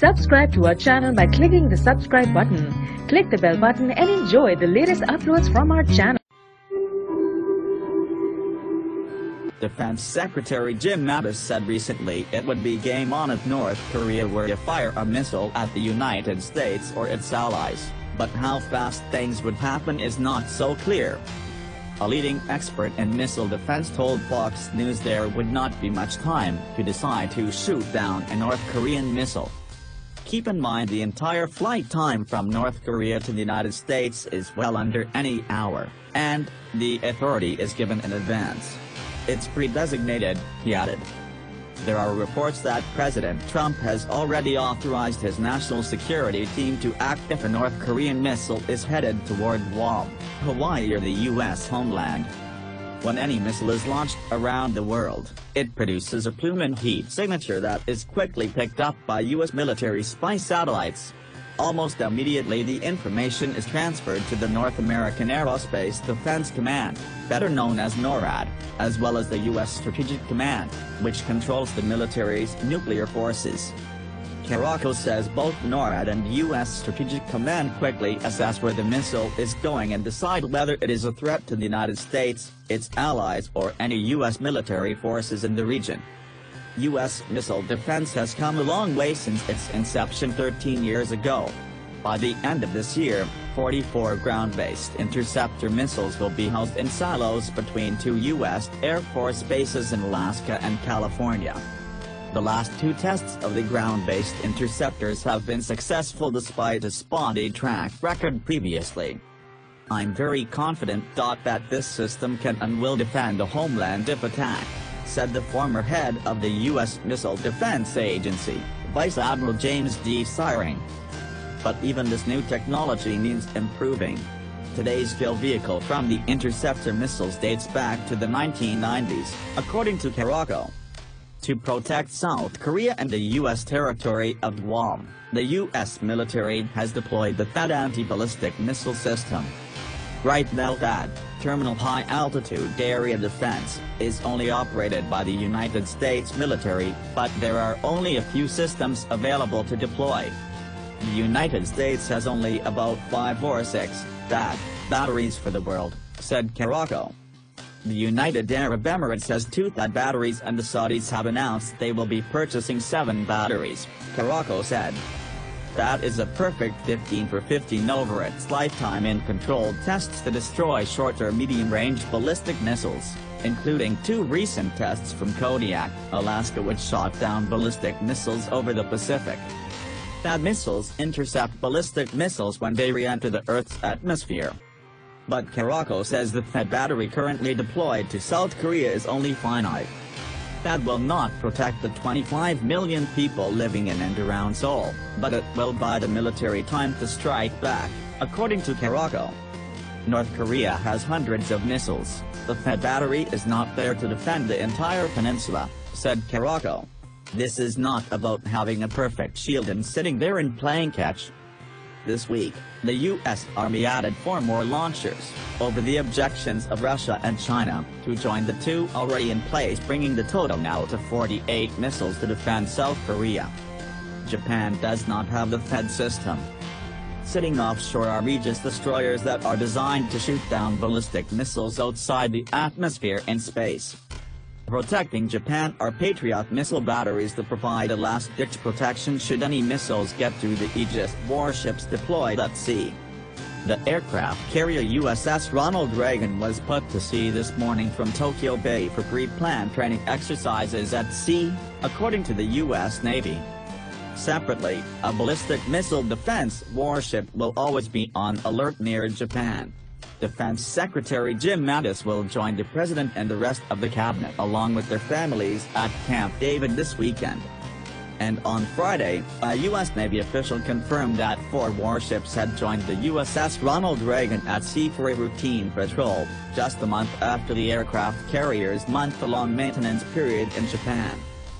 Subscribe to our channel by clicking the subscribe button. Click the bell button and enjoy the latest uploads from our channel. Defense Secretary Jim Mattis said recently it would be game on if North Korea were to fire a missile at the United States or its allies, but how fast things would happen is not so clear. A leading expert in missile defense told Fox News there would not be much time to decide to shoot down a North Korean missile. Keep in mind the entire flight time from North Korea to the United States is well under any hour, and the authority is given in advance. It's pre-designated, he added. There are reports that President Trump has already authorized his national security team to act if a North Korean missile is headed toward Guam, Hawaii or the U.S. homeland. When any missile is launched around the world, it produces a plume and heat signature that is quickly picked up by U.S. military spy satellites. Almost immediately the information is transferred to the North American Aerospace Defense Command, better known as NORAD, as well as the U.S. Strategic Command, which controls the military's nuclear forces. Caraco says both NORAD and U.S. Strategic Command quickly assess where the missile is going and decide whether it is a threat to the United States, its allies or any U.S. military forces in the region. U.S. missile defense has come a long way since its inception 13 years ago. By the end of this year, 44 ground-based interceptor missiles will be housed in silos between two U.S. Air Force bases in Alaska and California. The last two tests of the ground-based interceptors have been successful despite a spotty track record previously. I'm very confident that this system can and will defend the homeland if attacked, said the former head of the U.S. Missile Defense Agency, Vice Admiral James D. Syring. But even this new technology needs improving. Today's kill vehicle from the interceptor missiles dates back to the 1990s, according to Caraco. To protect South Korea and the U.S. territory of Guam, the U.S. military has deployed the THAAD anti-ballistic missile system. Right now THAAD, Terminal High Altitude Area Defense, is only operated by the United States military, but there are only a few systems available to deploy. The United States has only about 5 or 6 THAAD batteries for the world, said Caraco. The United Arab Emirates has 2 THAAD batteries and the Saudis have announced they will be purchasing 7 batteries, Caraco said. That is a perfect 15 for 15 over its lifetime in controlled tests to destroy short or medium-range ballistic missiles, including 2 recent tests from Kodiak, Alaska which shot down ballistic missiles over the Pacific. THAAD missiles intercept ballistic missiles when they re-enter the Earth's atmosphere. But Caraco says the THAAD battery currently deployed to South Korea is only finite. THAAD will not protect the 25 million people living in and around Seoul, but it will buy the military time to strike back, according to Caraco. North Korea has hundreds of missiles. The THAAD battery is not there to defend the entire peninsula, said Caraco. This is not about having a perfect shield and sitting there and playing catch. This week, the U.S. Army added 4 more launchers, over the objections of Russia and China, to join the 2 already in place, bringing the total now to 48 missiles to defend South Korea. Japan does not have the THAAD system. Sitting offshore are Aegis destroyers that are designed to shoot down ballistic missiles outside the atmosphere in space. Protecting Japan are Patriot missile batteries that provide a last-ditch protection should any missiles get through the Aegis warships deployed at sea. The aircraft carrier USS Ronald Reagan was put to sea this morning from Tokyo Bay for pre-planned training exercises at sea, according to the U.S. Navy. Separately, a ballistic missile defense warship will always be on alert near Japan. Defense Secretary Jim Mattis will join the President and the rest of the cabinet along with their families at Camp David this weekend. And on Friday, a U.S. Navy official confirmed that 4 warships had joined the USS Ronald Reagan at sea for a routine patrol, just a month after the aircraft carrier's month-long maintenance period in Japan.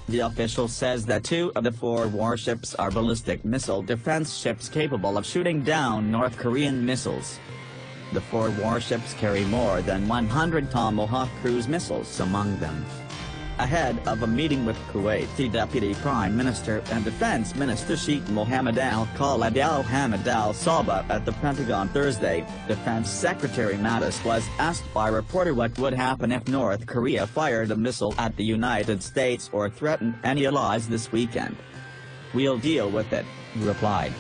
The official says that 2 of the 4 warships are ballistic missile defense ships capable of shooting down North Korean missiles. The 4 warships carry more than 100 Tomahawk cruise missiles among them. ahead of a meeting with Kuwaiti Deputy Prime Minister and Defense Minister Sheikh Mohammed al-Khalid al-Hamid al-Sabah at the Pentagon Thursday. Defense Secretary Mattis was asked by a reporter what would happen if North Korea fired a missile at the United States or threatened any allies this weekend. "We'll deal with it," he replied.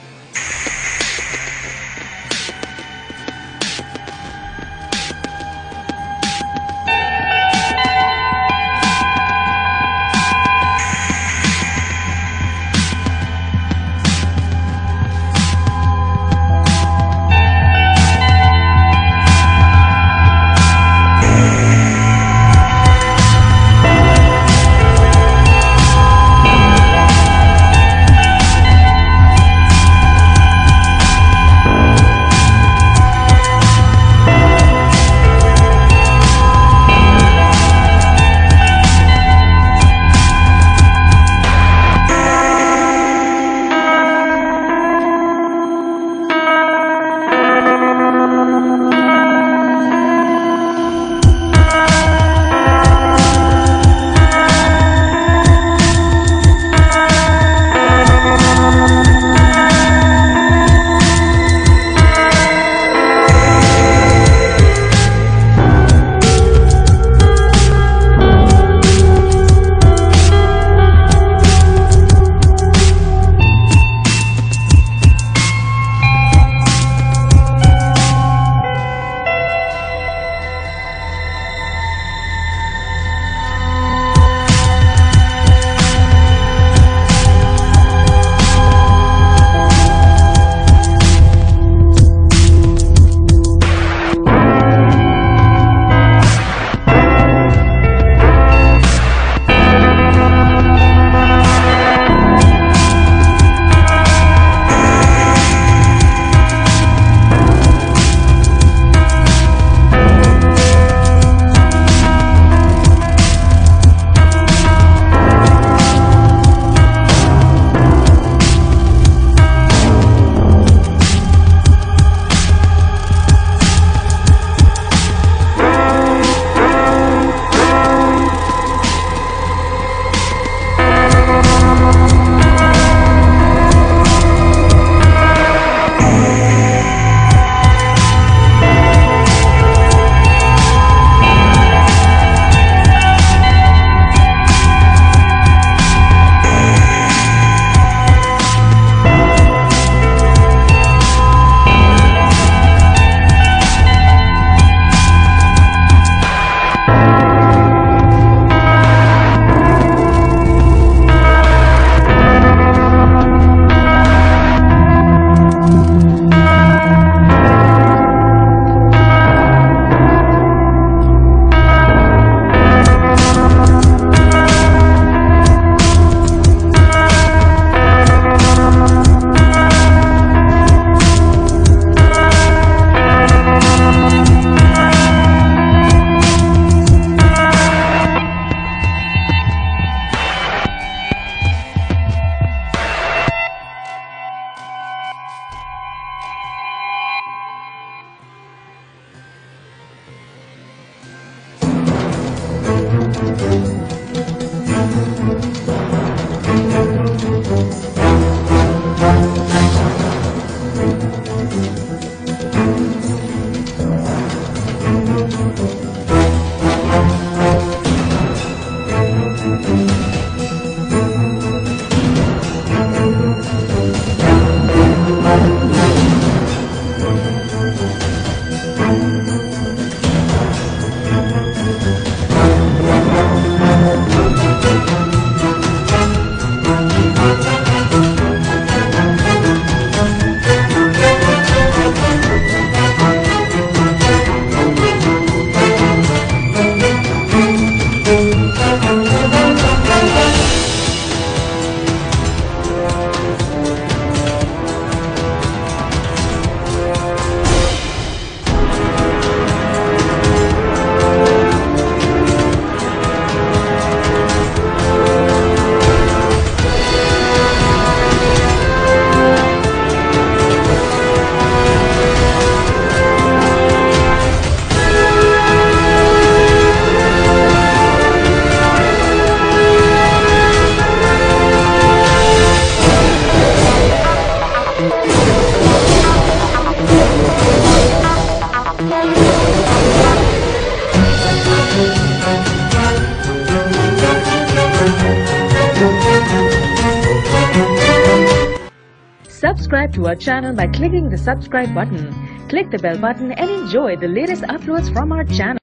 Subscribe to our channel by clicking the subscribe button. Click the bell button and enjoy the latest uploads from our channel.